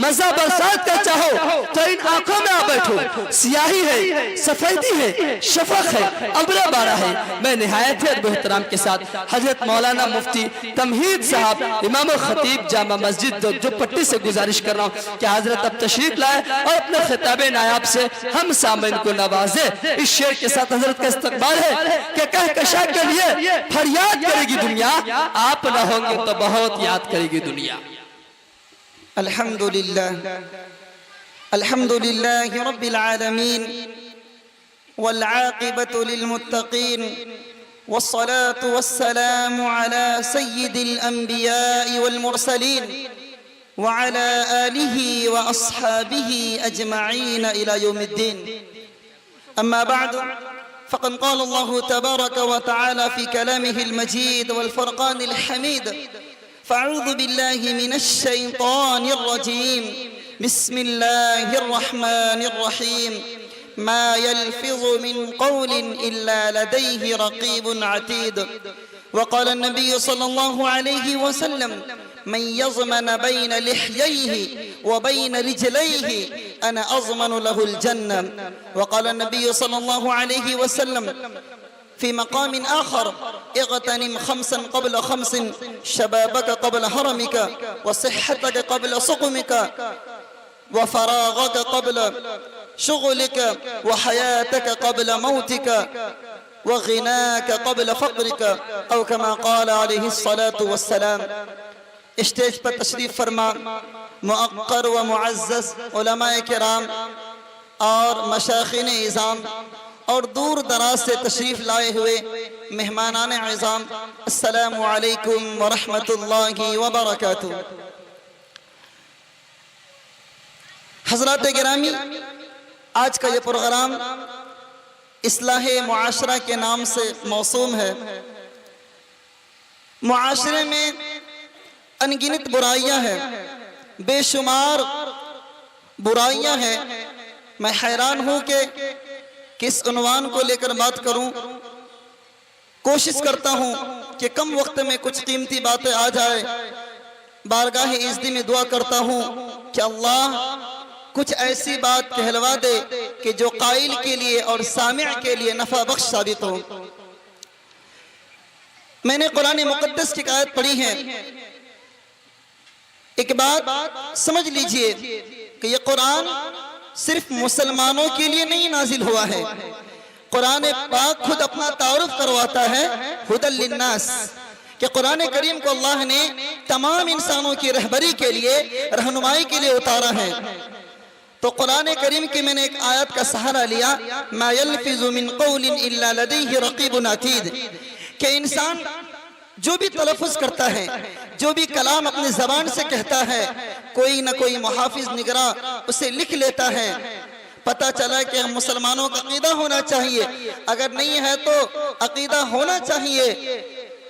مزہ برسات کا چاہو تو ان آنکھوں میں آ بیٹھو، سیاہی ہے، سفیدی ہے، شفق ہے، ابرہ بارہ ہے۔ میں نہایت ادب و احترام کے ساتھ حضرت مولانا مفتی تمہید صاحب امام و خطیب جامع مسجد جو پٹی سے گزارش کر رہا ہوں کہ حضرت اب تشریف لائے اور اپنے خطاب نایاب سے ہم سامعین کو نوازے۔ اس شعر کے ساتھ حضرت کا استقبال ہے کہ کہکشاں کے لیے فریاد کرے گی دنیا، آپ نہ ہوں گے تو بہت یاد کرے گی دنیا۔ الحمدللہ رب العالمین والعاقبۃ للمتقین والصلاة والسلام على سید الانبیاء والمرسلین وعلى آله وأصحابه أجمعين إلى يوم الدين. أما بعد فقد قال الله تبارك وتعالى في كلامه المجيد والفرقان الحميد: فأعوذ بالله من الشيطان الرجيم، بسم الله الرحمن الرحيم، ما يلفظ من قول إلا لديه رقيب عتيد. وقال النبي صلى الله عليه وسلم: من يضمن بين لحييه وبين رجليه أنا أضمن له الجنة. وقال النبي صلى الله عليه وسلم في مقام آخر: اغتنم خمسا قبل خمس، شبابك قبل هرمك، وصحتك قبل سقمك، وفراغك قبل شغلك، وحياتك قبل موتك، وغناك قبل فقرك، أو كما قال عليه الصلاة والسلام. اسٹیج پر تشریف فرما معقر و معزز علماء کرام اور مشائخین اعظام اور دور دراز سے تشریف لائے ہوئے مہمانان اعظام، السلام علیکم ورحمۃ اللہ وبرکاتہ۔ حضرات گرامی، آج کا یہ پروگرام اصلاح معاشرہ کے نام سے موسوم ہے۔ معاشرے میں انگنت برائیاں ہیں، بے شمار برائیاں ہیں۔ میں حیران ہوں کہ کس عنوان کو لے کر بات کروں۔ کوشش کرتا ہوں کہ کم وقت میں کچھ قیمتی باتیں آ جائے۔ بارگاہ عزت میں دعا کرتا ہوں کہ اللہ کچھ ایسی بات کہلوا دے کہ جو قائل کے لیے اور سامع کے لیے نفع بخش ثابت ہو۔ میں نے قرآن مقدس کی آیت پڑھی ہے۔ ایک بات سمجھ لیجئے کہ یہ قرآن صرف مسلمانوں کے لیے نہیں نازل ہوا ہے۔ قرآن پاک خود اپنا تعارف کرواتا ہے ہدی للناس، کہ قرآن کریم کو اللہ نے تمام انسانوں کی رہبری کے لیے، رہنمائی کے لیے اتارا ہے۔ تو قرآن کریم کی میں نے ایک آیت کا سہارا لیا، ما یلفظ من قول الا لدیہ رقیب عتید، کہ انسان جو بھی تلفظ کرتا ہے، جو بھی کلام اپنی زبان سے کہتا ہے، کوئی نہ کوئی محافظ نگراں اسے لکھ لیتا ہے۔ پتہ چلا کہ ہم مسلمانوں کا عقیدہ ہونا چاہیے، اگر نہیں ہے تو عقیدہ ہونا چاہیے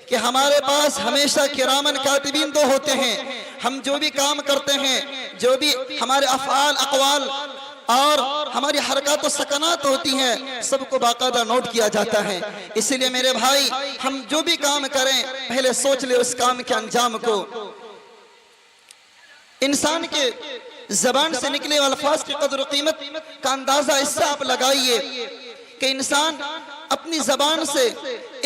کہ ہمارے پاس ہمیشہ کرامن کاتبین دو ہوتے ہیں۔ ہم جو بھی کام کرتے ہیں، جو بھی ہمارے افعال، اقوال اور ہماری حرکات و سکنات ہوتی ہیں، سب کو باقاعدہ نوٹ کیا جاتا ہے۔ اس لیے میرے بھائی، ہم جو بھی کام کریں پہلے سوچ لیں اس کام کے انجام کو۔ انسان کے زبان سے نکلے الفاظ کی قدر و قیمت کا اندازہ اس سے آپ لگائیے کہ انسان اپنی زبان سے،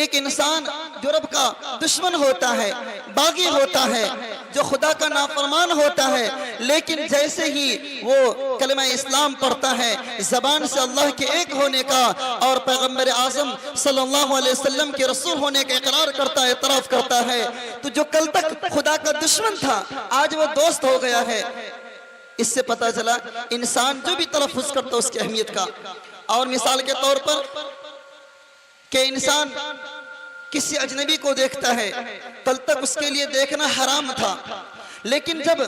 ایک انسان جو رب کا دشمن ہوتا ہے، باغی ہوتا ہے، جو خدا کا نافرمان ہوتا ہے، لیکن جیسے ہی وہ کلمہ اسلام پڑھتا ہے، زبان سے اللہ کے ایک ہونے کا اور پیغمبر اعظم صلی اللہ علیہ وسلم کے رسول ہونے کا اقرار کرتا ہے، اعتراف کرتا ہے، تو جو کل تک خدا کا دشمن تھا آج وہ دوست ہو گیا ہے۔ اس سے پتہ چلا انسان جو بھی تلفظ کرتا اس کی اہمیت کا۔ اور مثال کے طور پر کہ انسان کسی اجنبی کو دیکھتا ہے، کل تک اس کے لیے دیکھنا حرام تھا، لیکن جب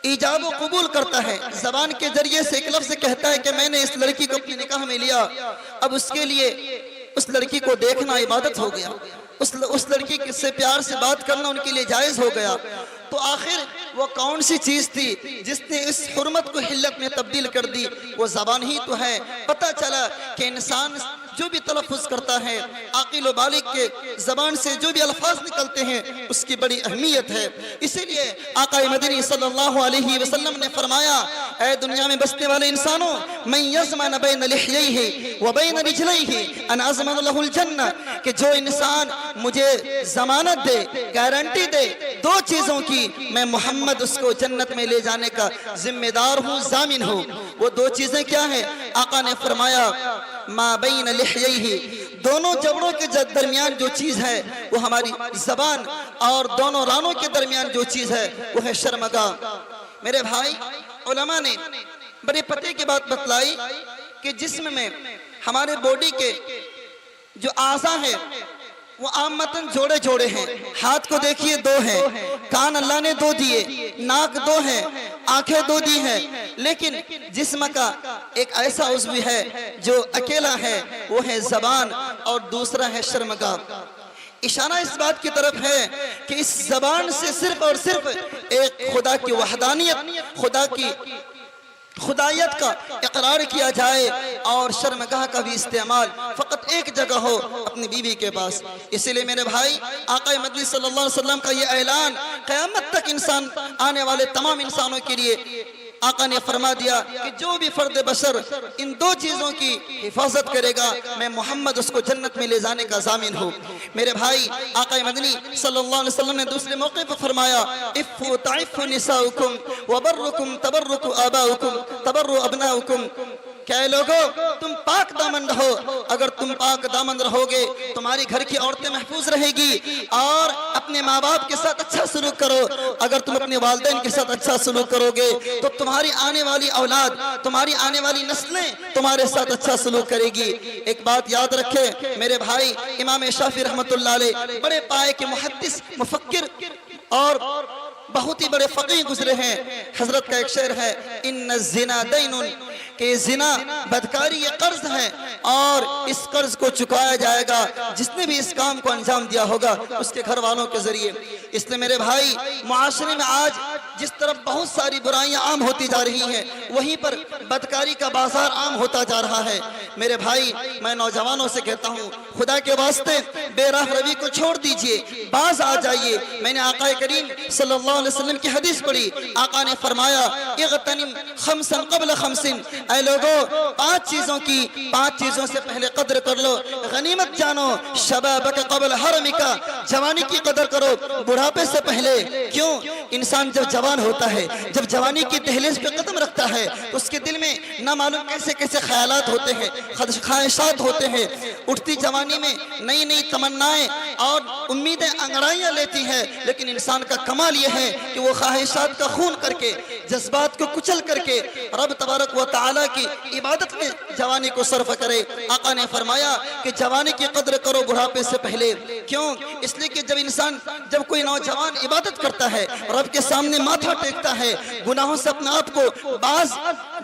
ایجاب و قبول کرتا ہے، زبان کے ذریعے سے ایک لفظ کہتا ہے کہ میں نے اس لڑکی کو اپنی نکاح میں لیا، اب اس کے لیے اس لڑکی کو دیکھنا عبادت ہو گیا، اس لڑکی سے پیار سے بات کرنا ان کے لیے جائز ہو گیا۔ تو آخر وہ کون سی چیز تھی جس نے اس حرمت کو حلت میں تبدیل کر دی؟ وہ زبان ہی تو ہے۔ پتہ چلا کہ انسان جو بھی تلفظ کرتا ہے، عاقل و بالغ کے زبان سے جو بھی الفاظ نکلتے ہیں اس کی بڑی اہمیت ہے۔ اسی لیے آقا مدنی صلی اللہ علیہ وسلم نے فرمایا، اے دنیا میں بسنے والے انسانوں، من یزمن بین لحییہ و بین رجلیہ ان ازمن لہ الجنہ، کہ جو انسان مجھے ضمانت دے، گارنٹی دے دو چیزوں کی، میں محمد اس کو جنت میں لے جانے کا ذمہ دار ہوں، ضامن ہوں۔ وہ دو چیزیں کیا ہیں؟ آقا نے فرمایا، ما بین لحییہ، دونوں جبڑوں کے درمیان جو چیز ہے وہ ہماری زبان، اور دونوں رانوں کے درمیان جو چیز ہے وہ ہے شرمگاہ۔ میرے بھائی، علماء نے بڑے پتے کی بات بتلائی کہ جسم میں ہمارے باڈی کے جو اعضاء ہیں وہ عامتاً جوڑے جوڑے ہیں۔ ہاتھ کو دیکھیے دو ہیں، کان اللہ نے دو دیے، ناک دو ہیں، آنکھیں دو دی ہیں، لیکن جسم کا ایک ایسا عضو ہے جو اکیلا ہے، وہ ہے زبان، اور دوسرا ہے شرمگاہ۔ اشارہ اس بات کی طرف ہے کہ اس زبان سے صرف اور صرف ایک خدا کی وحدانیت، خدا کی خدایت کا اقرار کیا جائے، اور شرمگاہ کا بھی استعمال فقط ایک جگہ ہو، اپنی بیوی کے پاس۔ اسی لئے میرے بھائی، آقا مدنی صلی اللہ علیہ وسلم کا یہ اعلان قیامت تک انسان، آنے والے تمام انسانوں کے لیے آقا نے فرما دیا کہ جو بھی فرد بشر ان دو چیزوں کی حفاظت کرے گا، میں محمد اس کو جنت میں لے جانے کا ضامن ہوں۔ میرے بھائی، آقا مدنی صلی اللہ علیہ وسلم نے دوسرے موقع پر فرمایا، افو تعف نساؤکم وبرکم تبرک آباؤکم تبر ابناؤکم، کہ اے لوگو تم پاک دامن رہو۔ اگر تم پاک دامن رہو گے تمہاری گھر کی عورتیں محفوظ رہے گی، اور اپنے ماں باپ کے ساتھ اچھا سلوک کرو۔ اگر تم اپنے والدین کے ساتھ اچھا سلوک کرو گے تو تمہاری آنے والی اولاد، تمہاری آنے والی نسلیں تمہارے ساتھ اچھا سلوک کرے گی۔ ایک بات یاد رکھے میرے بھائی، امام شافعی رحمت اللہ علیہ بڑے پائے کے محدث، مفکر اور بہت ہی بڑے فقیہ گزرے ہیں۔ حضرت کا ایک شعر ہے، ان الزنا دین، کہ زنا بدکاری یہ قرض ہے، اور اس قرض کو چکایا جائے گا جس نے بھی اس کام کو انجام دیا ہوگا اس کے گھر والوں کے ذریعے۔ اس لئے میرے بھائی، معاشرے میں آج جس طرف بہت ساری برائیاں عام ہوتی جا رہی ہیں، وہیں پر بدکاری کا بازار عام ہوتا جا رہا ہے۔ میرے بھائی، میں نوجوانوں سے کہتا ہوں، خدا کے واسطے بے راہ روی کو چھوڑ دیجئے، باز آ جائیے۔ میں نے آقا کریم صلی اللہ علیہ وسلم کی حدیث پڑھی، آقا نے فرمایا، اغتنم خمسا قبل خمس، اے لوگو پانچ چیزوں سے پہلے قدر کر لو، غنیمت جانو، شبابک قبل حرمک، جوانی کی قدر کرو بڑھاپے سے پہلے۔ کیوں؟ انسان جب جوان ہوتا ہے، جب جوانی کی دہلیز پہ قدم رکھتا ہے تو اس کے دل میں نہ معلوم کیسے کیسے خیالات ہوتے ہیں، خواہشات ہوتے ہیں۔ اٹھتی جوانی میں نئی نئی تمنائیں اور امیدیں انگڑائیاں لیتی ہیں، لیکن انسان کا کمال یہ ہے کہ وہ خواہشات کا خون کر کے، جذبات کو کچل کر کے رب تبارک و تعالیٰ کی عبادت میں جوانی کو صرف کرے۔ آقا نے فرمایا کہ جوانی کی قدر کرو بڑھاپے سے پہلے۔ کیوں؟ اس لیے کہ جب کوئی نوجوان عبادت کرتا ہے، رب کے سامنے ماتھا ٹیکتا ہے، گناہوں سے اپنے آپ کو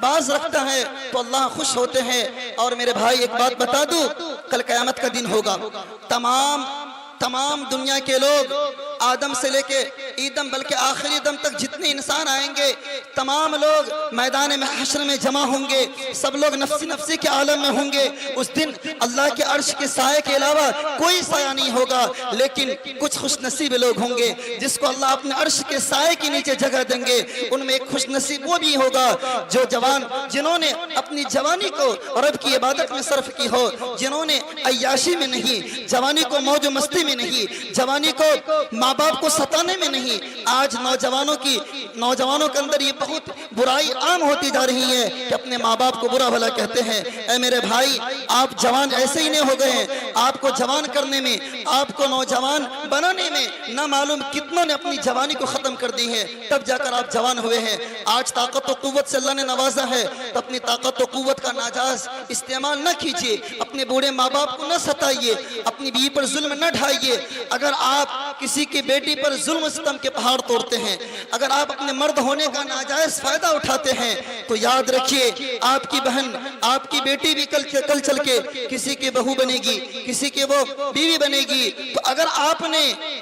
باز رکھتا ہے، تو اللہ خوش ہوتے ہیں۔ اور میرے بھائی، ایک بات بتا دوں، کل قیامت کا دن ہوگا، تمام دنیا کے لوگ، آدم سے لے کے ایدم بلکہ آخری دم تک جتنے انسان آئیں گے، تمام لوگ میدان حشر میں جمع ہوں گے، سب لوگ نفسی نفسی کے عالم میں ہوں گے۔ اس دن اللہ کے عرش کے سائے کے علاوہ کوئی سایہ نہیں ہوگا، لیکن کچھ خوش نصیب لوگ ہوں گے جس کو اللہ اپنے عرش کے سائے کے نیچے جگہ دیں گے۔ ان میں ایک خوش نصیب وہ بھی ہوگا جو جنہوں نے اپنی جوانی کو رب کی عبادت میں صرف کی ہو، جنہوں نے عیاشی میں نہیں، جوانی کو موج و مستی میں نہیں، جوانی کو ماں باپ کو ستانے میں نہیں۔ آج نوجوانوں کے اندر یہ بہت برائی عام ہوتی جا رہی ہے کہ اپنے ماں باپ کو برا بھلا کہتے ہیں۔ اے میرے بھائی، آپ جوان ایسے ہی نہیں ہو گئے ہیں، آپ کو جوان کرنے میں، آپ کو نوجوان بنانے میں نہ معلوم کتنوں نے اپنی جوانی کو ختم کر دی ہے، تب جا کر آپ جوان ہوئے ہیں۔ آج طاقت و قوت سے اللہ نے نوازا ہے تو اپنی طاقت و قوت کا ناجائز استعمال نہ کیجیے، اپنے بوڑھے ماں باپ کو نہ ستائیے، اپنی بیوی پر ظلم نہ ڈھائیے۔ اگر آپ کسی کی بیٹی پر ظلم و ستم کے پہاڑ توڑتے ہیں، اگر آپ اپنے مرد ہونے کا ناجائز فائدہ اٹھاتے ہیں، تو یاد رکھیے آپ کی بہن، آپ کی بیٹی بھی کل چل کے کسی کی بہو بنے گی، کسی کی وہ بیوی بنے گی۔ تو اگر آپ نے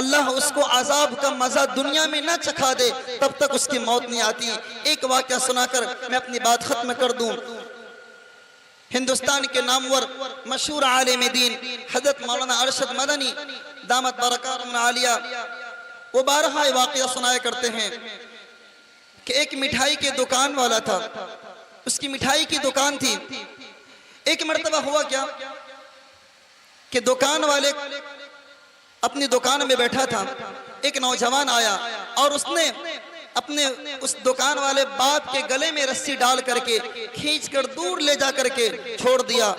اللہ اس کو عذاب کا مزہ دنیا میں نہ چکھا دے تب تک اس کی موت نہیں آتی۔ ایک واقعہ سنا کر میں اپنی بات ختم کر دوں۔ ہندوستان کے نامور مشہور عالم دین حضرت مولانا ارشد مدنی دامت برکاتہم العالیہ وہ بارہا واقعہ سنایا کرتے ہیں کہ ایک مٹھائی کے دکان والا تھا، اس کی مٹھائی کی دکان تھی۔ ایک مرتبہ ہوا کیا کہ دکان والے اپنی دکان میں بیٹھا تھا، ایک نوجوان آیا اور اس نے اپنے اس دکان والے باپ کے گلے میں رسی ڈال کر کے کھینچ کر دور لے جا کر کے چھوڑ دیا۔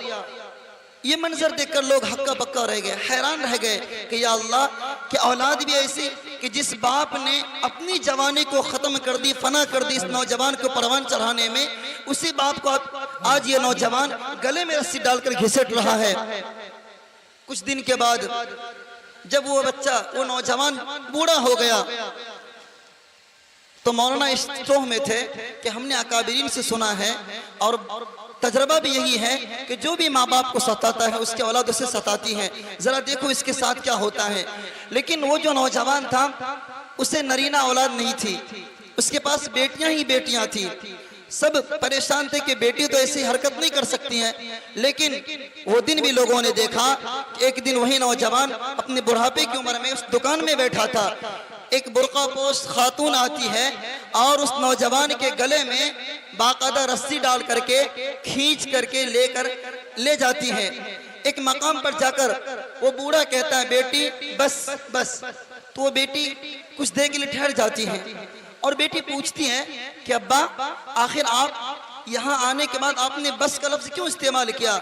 یہ منظر دیکھ کر لوگ ہکا بکا رہ گئے، حیران رہ گئے کہ یا اللہ کہ اولاد بھی ایسی کہ جس باپ نے اپنی جوانی کو ختم کر دی، فنا کر دی اس نوجوان کو پروان چڑھانے میں، اسی باپ کو آج یہ نوجوان گلے میں رسی ڈال کر گھسٹ رہا ہے۔ کچھ دن کے بعد جب وہ بچہ وہ نوجوان بوڑھا ہو گیا تو مولانا اس توہ میں تھے کہ ہم نے اکابرین سے سنا ہے اور تجربہ بھی یہی ہے کہ جو بھی ماں باپ کو ستاتا ہے اس کے اولاد اسے ستاتی ہے، ذرا دیکھو اس کے ساتھ کیا ہوتا ہے۔ لیکن وہ جو نوجوان تھا اسے نرینہ اولاد نہیں تھی، اس کے پاس بیٹیاں ہی بیٹیاں تھیں۔ سب پریشان تھے کہ بیٹی تو ایسی حرکت نہیں کر سکتی ہیں، لیکن وہ دن بھی لوگوں نے دیکھا کہ ایک دن وہی نوجوان اپنے بڑھاپے کی عمر میں اس دکان میں بیٹھا تھا، ایک برقع پوش خاتون آتی ہے اور اس نوجوان کے گلے میں باقاعدہ رسی ڈال کر کے کھینچ کر کے لے جاتی ہے۔ ایک مقام پر جا کر وہ بوڑھا کہتا ہے بیٹی بس بس، تو وہ بیٹی کچھ دیر کے لیے ٹھہر جاتی ہے اور بیٹی پوچھتی ہے کہ ابا آخر آپ یہاں آنے کے بعد آپ نے بس کا لفظ کیوں استعمال کیا؟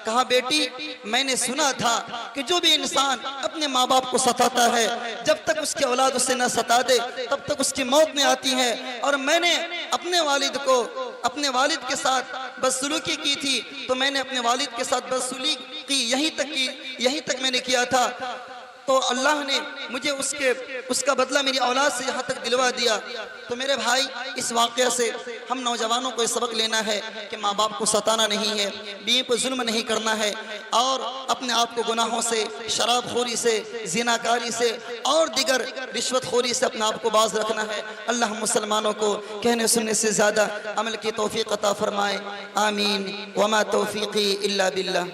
کہا بیٹی میں نے سنا تھا کہ جو بھی انسان اپنے ماں باپ کو ستاتا ہے جب تک اس کے اولاد اسے نہ ستا دے تب تک اس کی موت نہیں آتی ہے، اور میں نے اپنے والد کے ساتھ بدسلوکی کی تھی تو میں نے اپنے والد کے ساتھ بدسلوکی یہیں تک میں نے کیا تھا، تو اللہ نے مجھے اس کا بدلہ میری اولاد سے یہاں تک دلوا دیا۔ تو میرے بھائی اس واقعہ سے ہم نوجوانوں کو یہ سبق لینا ہے کہ ماں باپ کو ستانا نہیں ہے، بیوی پر ظلم نہیں کرنا ہے، اور اپنے آپ کو گناہوں سے، شراب خوری سے، زناکاری سے اور دیگر رشوت خوری سے اپنے آپ کو باز رکھنا ہے۔ اللہ مسلمانوں کو کہنے سننے سے زیادہ عمل کی توفیق عطا فرمائے، آمین۔ وما توفیقی الا باللہ۔